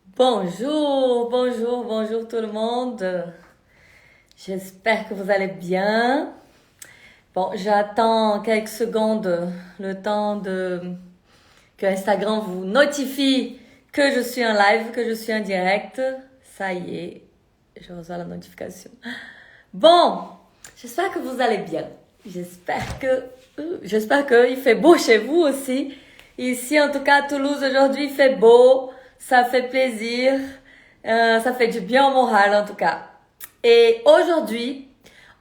Bonjour, bonjour, bonjour tout le monde. J'espère que vous allez bien. Bon, j'attends quelques secondes, le temps que Instagram vous notifie que je suis en live, que je suis en direct. Ça y est, je reçois la notification. Bon, j'espère que vous allez bien. J'espère qu'il fait beau chez vous aussi. Ici, en tout cas, à Toulouse, aujourd'hui, il fait beau. Ça fait plaisir. Ça fait du bien au moral, en tout cas. Et aujourd'hui,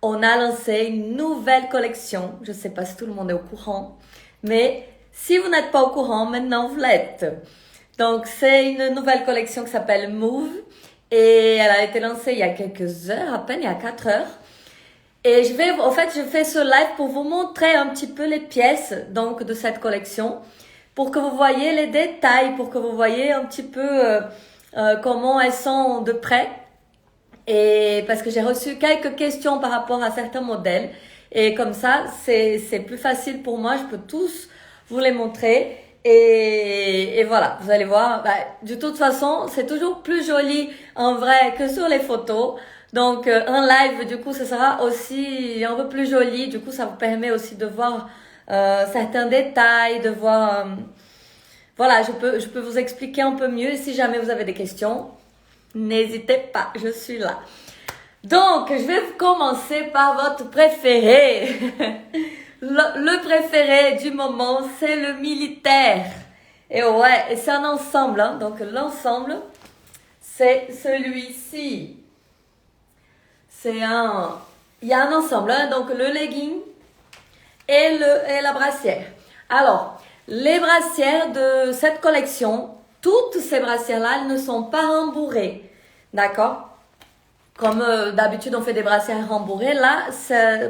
on a lancé une nouvelle collection. Je ne sais pas si tout le monde est au courant. Mais si vous n'êtes pas au courant, maintenant vous l'êtes. Donc, c'est une nouvelle collection qui s'appelle Move. Et elle a été lancée il y a quelques heures, à peine il y a 4 heures. Et je fais ce live pour vous montrer un petit peu les pièces, donc, de cette collection, pour que vous voyez les détails, pour que vous voyez un petit peu comment elles sont de près. Et parce que j'ai reçu quelques questions par rapport à certains modèles. Et comme ça, c'est plus facile pour moi. Je peux tous vous les montrer. Et voilà, vous allez voir. De toute façon, c'est toujours plus joli en vrai que sur les photos. Donc, en live, du coup, ce sera aussi un peu plus joli. Du coup, ça vous permet aussi de voir certains détails, de voir... voilà, je peux vous expliquer un peu mieux. Si jamais vous avez des questions, n'hésitez pas, je suis là. Donc, je vais commencer par votre préféré. Le préféré du moment, c'est le militaire. Et ouais, et c'est un ensemble, hein. Donc, l'ensemble, c'est celui-ci. Il y a un ensemble, hein. Donc, le legging et la brassière. Alors, les brassières de cette collection, toutes ces brassières-là, elles ne sont pas rembourrées. D'accord? Comme d'habitude, on fait des brassières rembourrées. Là,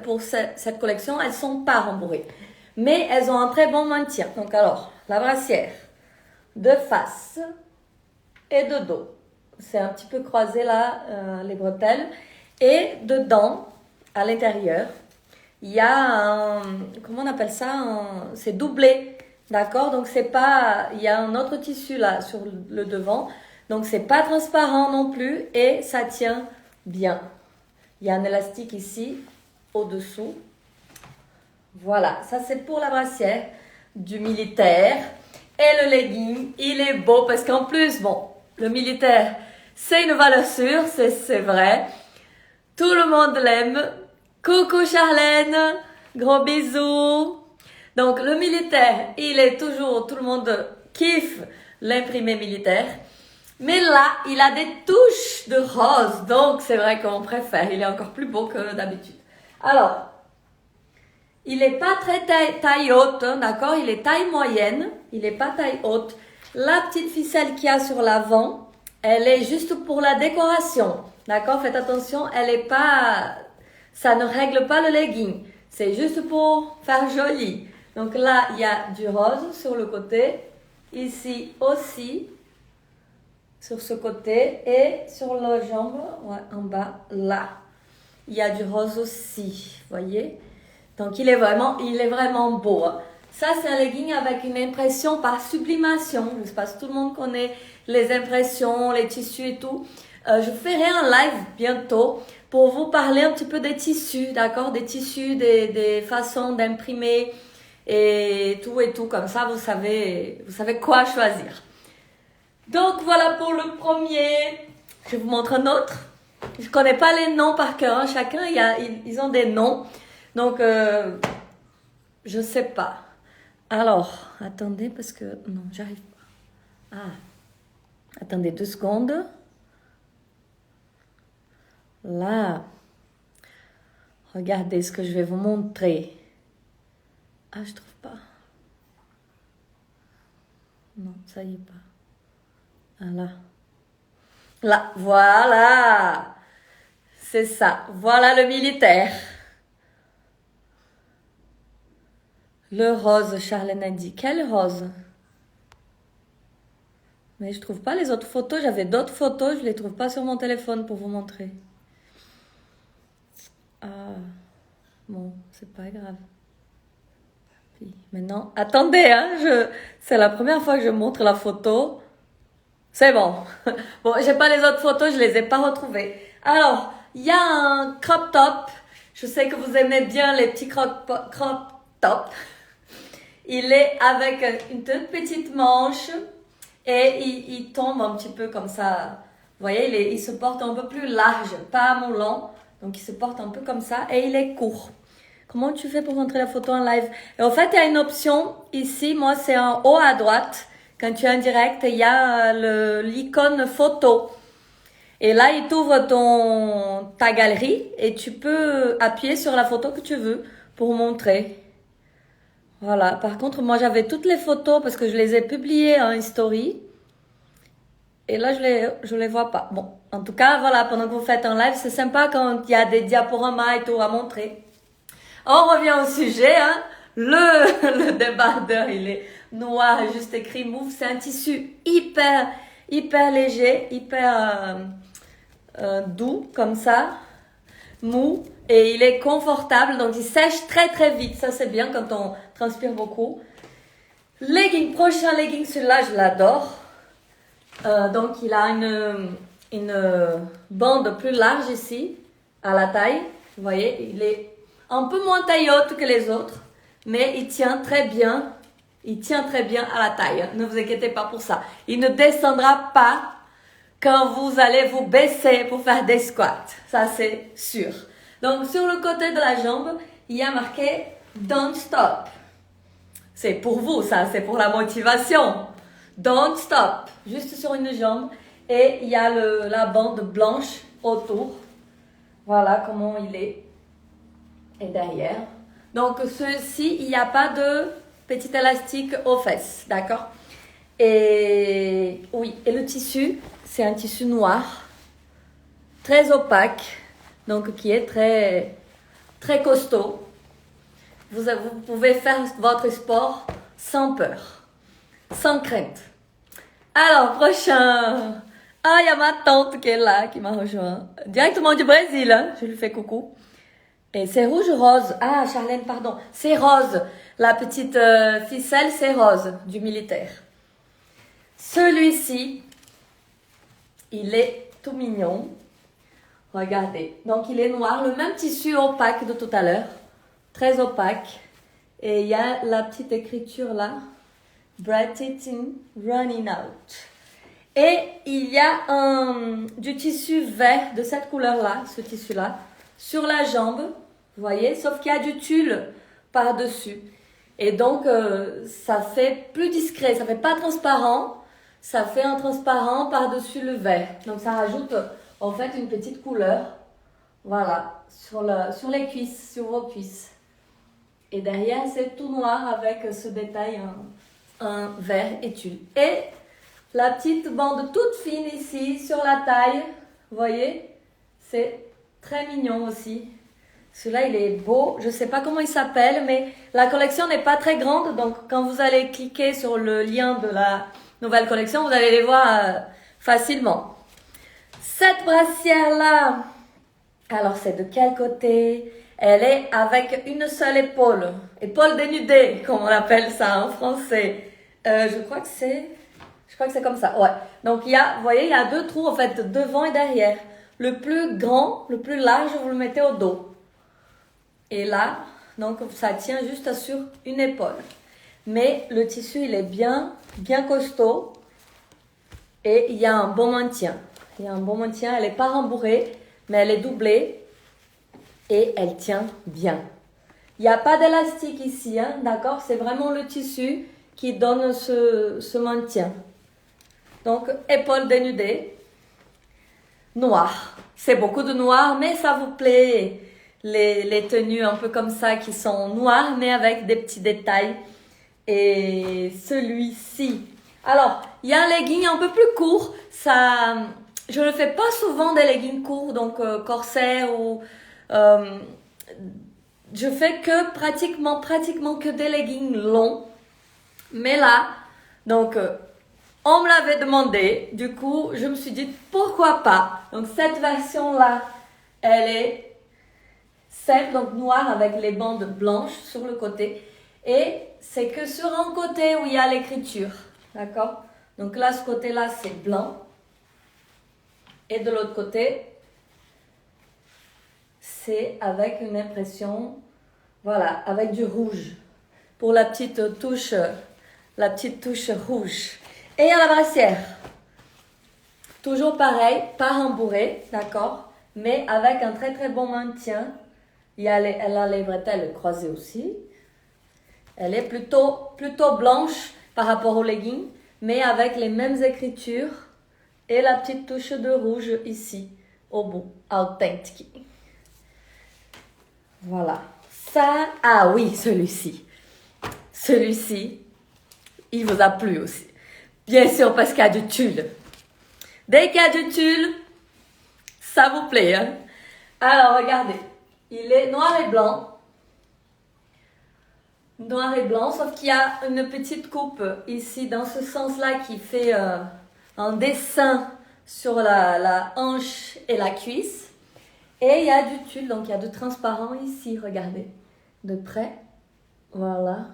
pour cette collection, elles sont pas rembourrées. Mais elles ont un très bon maintien. Donc alors, la brassière de face et de dos. C'est un petit peu croisé là, les bretelles. Et dedans, à l'intérieur, il y a un... Comment on appelle ça? C'est doublé. D'accord? Donc c'est pas... Il y a un autre tissu là sur le devant. Donc c'est pas transparent non plus. Et ça tient bien. Il y a un élastique ici, au-dessous. Voilà, ça c'est pour la brassière du militaire. Et le legging, il est beau parce qu'en plus, bon, le militaire, c'est une valeur sûre, c'est vrai. Tout le monde l'aime. Coucou Charlène, gros bisous. Donc le militaire, il est toujours, tout le monde kiffe l'imprimé militaire. Mais là, il a des touches de rose, donc c'est vrai qu'on préfère. Il est encore plus beau que d'habitude. Alors, il n'est pas très taille haute, hein, d'accord? Il est taille moyenne, il n'est pas taille haute. La petite ficelle qu'il y a sur l'avant, elle est juste pour la décoration, d'accord? Faites attention, elle est pas... Ça ne règle pas le legging, c'est juste pour faire joli. Donc là, il y a du rose sur le côté, ici aussi, sur ce côté et sur la jambe, ouais, en bas, là. Il y a du rose aussi, voyez? Donc, il est vraiment beau. Hein. Ça, c'est un legging avec une impression par sublimation. Je ne sais pas si tout le monde connaît les impressions, les tissus et tout. Je ferai un live bientôt pour vous parler un petit peu des tissus, d'accord? Des tissus, des façons d'imprimer et tout. Comme ça, vous savez quoi choisir. Donc voilà pour le premier. Je vous montre un autre. Je connais pas les noms par cœur. Hein. Chacun, ils ont des noms. Donc, je sais pas. Alors, attendez parce que... Non, j'arrive pas. Ah, attendez 2 secondes. Là. Regardez ce que je vais vous montrer. Ah, je trouve pas. Non, ça y est pas. Ah là. Là, voilà. C'est ça. Voilà le militaire. Le rose, Charlène a dit. Quel rose? Mais je trouve pas les autres photos. J'avais d'autres photos. Je les trouve pas sur mon téléphone pour vous montrer. Ah, bon, c'est pas grave. Puis, maintenant, attendez, hein, c'est la première fois que je montre la photo. C'est bon. Bon, j'ai pas les autres photos, je les ai pas retrouvées. Alors, il y a un crop top. Je sais que vous aimez bien les petits crop top. Il est avec une toute petite manche et il tombe un petit peu comme ça. Vous voyez, il se porte un peu plus large, pas moulant. Donc, il se porte un peu comme ça et il est court. Comment tu fais pour montrer la photo en live? Et en fait, il y a une option ici. Moi, c'est en haut à droite. Quand tu es en direct, il y a l'icône photo. Et là, il t'ouvre ta galerie et tu peux appuyer sur la photo que tu veux pour montrer. Voilà. Par contre, moi, j'avais toutes les photos parce que je les ai publiées en story. Et là, je les vois pas. Bon, en tout cas, voilà, pendant que vous faites un live, c'est sympa quand il y a des diaporamas et tout à montrer. On revient au sujet, hein. Le débardeur, il est noir, juste écrit Move. C'est un tissu hyper léger, hyper doux, comme ça, mou. Et il est confortable, donc il sèche très vite. Ça, c'est bien quand on transpire beaucoup. Prochain legging, celui-là, je l'adore. Donc, il a une bande plus large ici, à la taille. Vous voyez, il est un peu moins taille haute que les autres, mais il tient très bien. Il tient très bien à la taille. Ne vous inquiétez pas pour ça. Il ne descendra pas quand vous allez vous baisser pour faire des squats. Ça, c'est sûr. Donc, sur le côté de la jambe, il y a marqué Don't Stop. C'est pour vous, ça. C'est pour la motivation. Don't Stop. Juste sur une jambe. Et il y a la bande blanche autour. Voilà comment il est. Et derrière. Donc, ceci, il n'y a pas de petit élastique aux fesses. D'accord? Et oui, et le tissu, c'est un tissu noir. Très opaque. Donc, qui est très costaud. Vous pouvez faire votre sport sans peur. Sans crainte. Alors, prochain. Ah, il y a ma tante qui est là, qui m'a rejoint. Directement du Brésil, hein. Je lui fais coucou. Et c'est rouge-rose. Ah, Charlène, pardon. C'est rose. La petite ficelle, c'est rose, du militaire. Celui-ci, il est tout mignon. Regardez. Donc, il est noir. Le même tissu opaque de tout à l'heure. Très opaque. Et il y a la petite écriture là. Bright Eating Running Out. Et il y a du tissu vert de cette couleur-là, ce tissu-là, sur la jambe. Vous voyez, sauf qu'il y a du tulle par-dessus. Et donc, ça fait plus discret. Ça fait pas transparent. Ça fait un transparent par-dessus le vert. Donc, ça rajoute en fait une petite couleur. Voilà, sur les cuisses, sur vos cuisses. Et derrière, c'est tout noir avec ce détail, un vert et tulle. Et la petite bande toute fine ici, sur la taille. Vous voyez, c'est très mignon aussi. Celui-là, il est beau. Je ne sais pas comment il s'appelle, mais la collection n'est pas très grande. Donc, quand vous allez cliquer sur le lien de la nouvelle collection, vous allez les voir facilement. Cette brassière-là, alors c'est de quel côté? Elle est avec une seule épaule. Épaule dénudée, comme on appelle ça en français. Je crois que c'est comme ça. Ouais. Donc, vous voyez, il y a deux trous, en fait, devant et derrière. Le plus grand, le plus large, vous le mettez au dos. Et là, donc, ça tient juste sur une épaule. Mais le tissu, il est bien costaud. Et il y a un bon maintien. Elle n'est pas rembourrée, mais elle est doublée. Et elle tient bien. Il n'y a pas d'élastique ici, hein, d'accord? C'est vraiment le tissu qui donne ce maintien. Donc, épaule dénudée. Noir. C'est beaucoup de noir, mais ça vous plaît. Les tenues un peu comme ça qui sont noires, mais avec des petits détails. Et celui-ci. Alors, il y a un legging un peu plus court. Je ne fais pas souvent des leggings courts, donc corset ou... je fais que pratiquement que des leggings longs. Mais là, donc, on me l'avait demandé. Du coup, je me suis dit, pourquoi pas? Donc, cette version-là, elle est simple, donc noire avec les bandes blanches sur le côté. Et c'est que sur un côté où il y a l'écriture. D'accord? Donc là, ce côté-là, c'est blanc. Et de l'autre côté, c'est avec une impression, voilà, avec du rouge. Pour la petite touche rouge. Et il y a la brassière. Toujours pareil, pas rembourrée, d'accord? Mais avec un très très bon maintien. Elle a les bretelles croisées aussi. Elle est plutôt blanche par rapport au legging, mais avec les mêmes écritures et la petite touche de rouge ici, au bout, authentique. Voilà. Ça, ah oui, celui-ci, il vous a plu aussi. Bien sûr, parce qu'il y a du tulle. Dès qu'il y a du tulle, ça vous plaît, hein? Alors, regardez. Il est noir et blanc. Noir et blanc, sauf qu'il y a une petite coupe ici, dans ce sens-là, qui fait un dessin sur la hanche et la cuisse. Et il y a du tulle, donc il y a du transparent ici, regardez. De près. Voilà.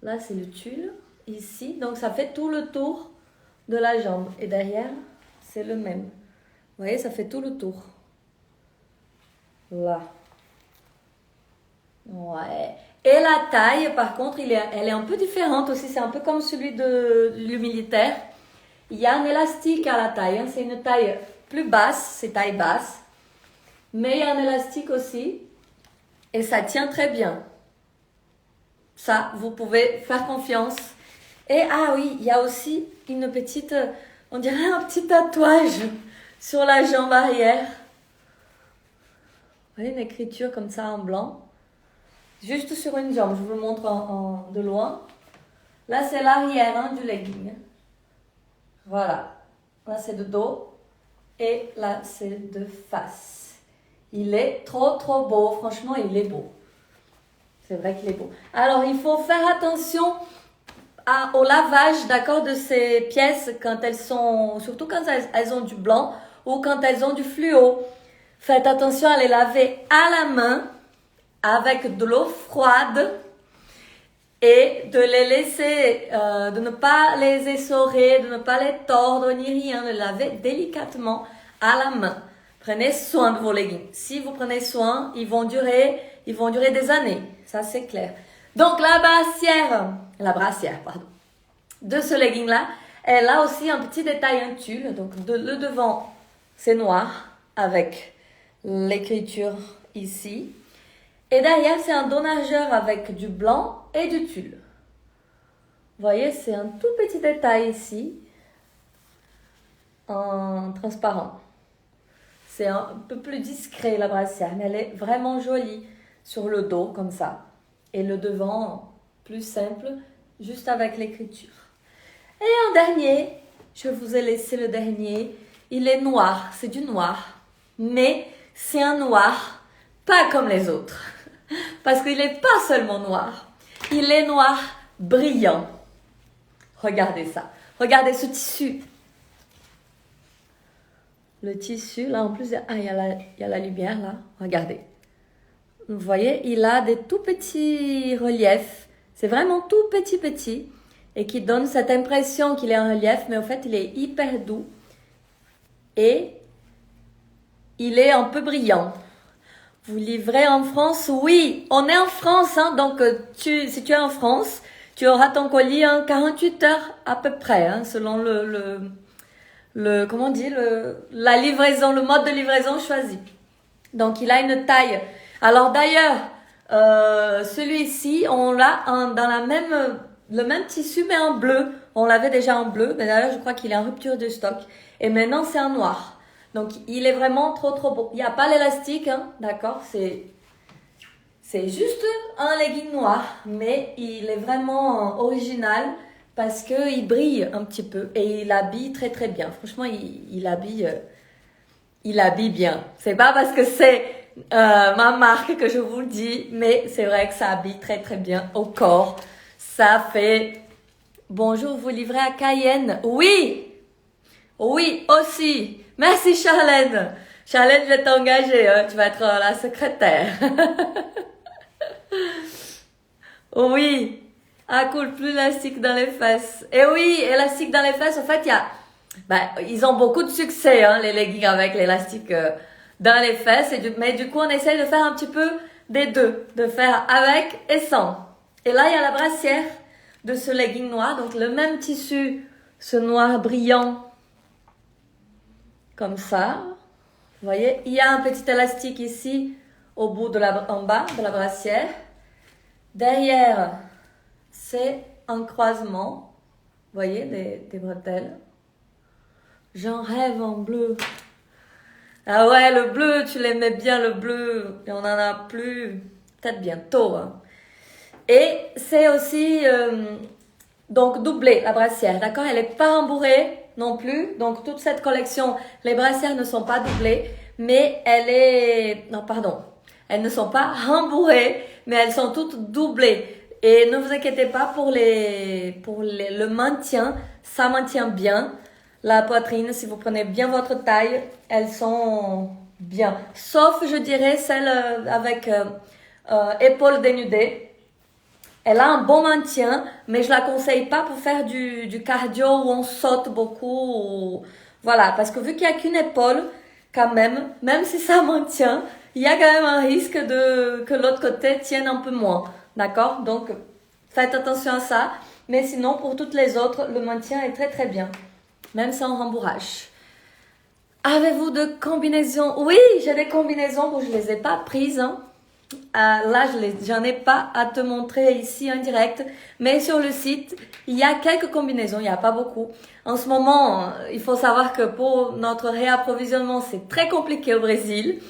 Là, c'est le tulle, ici. Donc, ça fait tout le tour de la jambe. Et derrière, c'est le même. Vous voyez, ça fait tout le tour. Là. Ouais. Et la taille, par contre, elle est un peu différente aussi. C'est un peu comme celui de l'humilitaire. Il y a un élastique à la taille. Hein. C'est une taille plus basse. C'est taille basse. Mais il y a un élastique aussi. Et ça tient très bien. Ça, vous pouvez faire confiance. Et ah oui, il y a aussi une petite, on dirait un petit tatouage sur la jambe arrière. Vous voyez une écriture comme ça en blanc. Juste sur une jambe, je vous le montre de loin. Là, c'est l'arrière hein, du legging. Voilà. Là, c'est de dos. Et là, c'est de face. Il est trop, trop beau. Franchement, il est beau. C'est vrai qu'il est beau. Alors, il faut faire attention au lavage, d'accord, de ces pièces quand elles sont, surtout quand elles ont du blanc ou quand elles ont du fluo. Faites attention à les laver à la main avec de l'eau froide et de les laisser, de ne pas les essorer, de ne pas les tordre ni rien, de les laver délicatement à la main. Prenez soin de vos leggings. Si vous prenez soin, ils vont durer des années. Ça, c'est clair. Donc, la brassière, de ce legging-là, elle a aussi un petit détail, un tulle. Donc, le devant, c'est noir avec l'écriture ici. Et derrière, c'est un dos nageur avec du blanc et du tulle. Vous voyez, c'est un tout petit détail ici, en transparent. C'est un peu plus discret la brassière, mais elle est vraiment jolie sur le dos, comme ça. Et le devant, plus simple, juste avec l'écriture. Et un dernier, je vous ai laissé le dernier. Il est noir, c'est du noir. Mais c'est un noir pas comme les autres. Parce qu'il n'est pas seulement noir. Il est noir brillant. Regardez ça. Regardez ce tissu. Le tissu, là en plus, il y a la lumière là. Regardez. Vous voyez, il a des tout petits reliefs. C'est vraiment tout petit. Et qui donne cette impression qu'il est en relief. Mais en fait, il est hyper doux. Et il est un peu brillant. Vous livrez en France? Oui, on est en France. Hein, donc, si tu es en France, tu auras ton colis en 48 heures à peu près. Hein, selon comment on dit, la livraison, le mode de livraison choisi. Donc, il a une taille. Alors, d'ailleurs, celui-ci, on l'a dans le même tissu, mais en bleu. On l'avait déjà en bleu, mais d'ailleurs, je crois qu'il est en rupture de stock. Et maintenant, c'est en noir. Donc, il est vraiment trop, trop beau. Il n'y a pas l'élastique, hein, d'accord? C'est juste un legging noir, mais il est vraiment original parce qu'il brille un petit peu et il habille très, très bien. Franchement, il habille bien. C'est pas parce que c'est ma marque que je vous le dis, mais c'est vrai que ça habille très, très bien au corps. Ça fait... Bonjour, vous livrez à Cayenne? Oui! Oui, aussi. Merci Charlène. Charlène, je vais t'engager. Hein. Tu vas être la secrétaire. Oui. Ah, cool, plus élastique dans les fesses. Et oui, élastique dans les fesses, en fait, ils ont beaucoup de succès, hein, les leggings avec l'élastique dans les fesses. Mais du coup, on essaye de faire un petit peu des deux, de faire avec et sans. Et là, il y a la brassière de ce legging noir, donc le même tissu, ce noir brillant, comme ça. Vous voyez, il y a un petit élastique ici, en bas de la brassière. Derrière, c'est un croisement. Vous voyez, des bretelles. J'en rêve en bleu. Ah ouais, le bleu, tu l'aimais bien, le bleu. Et on en a plus. Peut-être bientôt. Hein. Et c'est aussi donc doublé, la brassière. D'accord? Elle n'est pas rembourrée non plus. Donc, toute cette collection, les brassières ne sont pas doublées. Mais elles ne sont pas rembourrées, mais elles sont toutes doublées. Et ne vous inquiétez pas pour le maintien. Ça maintient bien. La poitrine, si vous prenez bien votre taille, elles sont bien. Sauf, je dirais, celle avec épaules dénudées. Elle a un bon maintien, mais je la conseille pas pour faire du cardio où on saute beaucoup. Voilà, parce que vu qu'il n'y a qu'une épaule, quand même si ça maintient, il y a quand même un risque que l'autre côté tienne un peu moins. D'accord? Donc, faites attention à ça. Mais sinon, pour toutes les autres, le maintien est très très bien. Même sans rembourrage. Avez-vous de combinaisons? Oui, j'ai des combinaisons, bon, je les ai pas prises. Hein. Là, j'en ai pas à te montrer ici en direct. Mais sur le site, il y a quelques combinaisons, il n'y a pas beaucoup. En ce moment, il faut savoir que pour notre réapprovisionnement, c'est très compliqué au Brésil.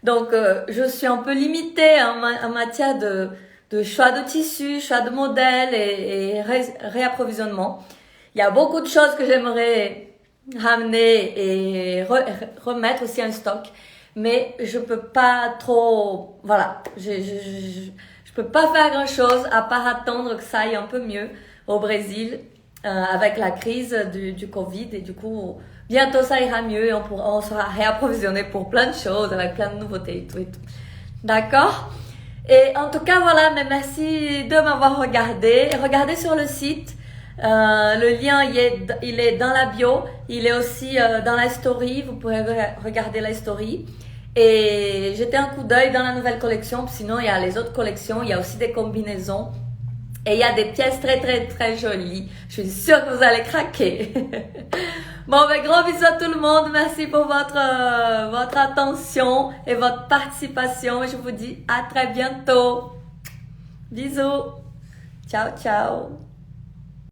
Donc, je suis un peu limitée en matière de choix de tissus, choix de modèles et réapprovisionnement. Il y a beaucoup de choses que j'aimerais ramener et remettre aussi en stock. Mais je peux pas trop, voilà, je peux pas faire grand chose à part attendre que ça aille un peu mieux au Brésil avec la crise du Covid et du coup bientôt ça ira mieux et on sera réapprovisionné pour plein de choses avec plein de nouveautés et tout et tout. D'accord? Et en tout cas voilà, mais merci de m'avoir regardé. Regardez sur le site. Le lien il est dans la bio, il est aussi dans la story, vous pourrez regarder la story et jeter un coup d'œil dans la nouvelle collection, sinon il y a les autres collections, il y a aussi des combinaisons et il y a des pièces très très très jolies, je suis sûre que vous allez craquer. Bon, ben gros bisous à tout le monde, merci pour votre attention et votre participation, je vous dis à très bientôt, bisous, ciao ciao.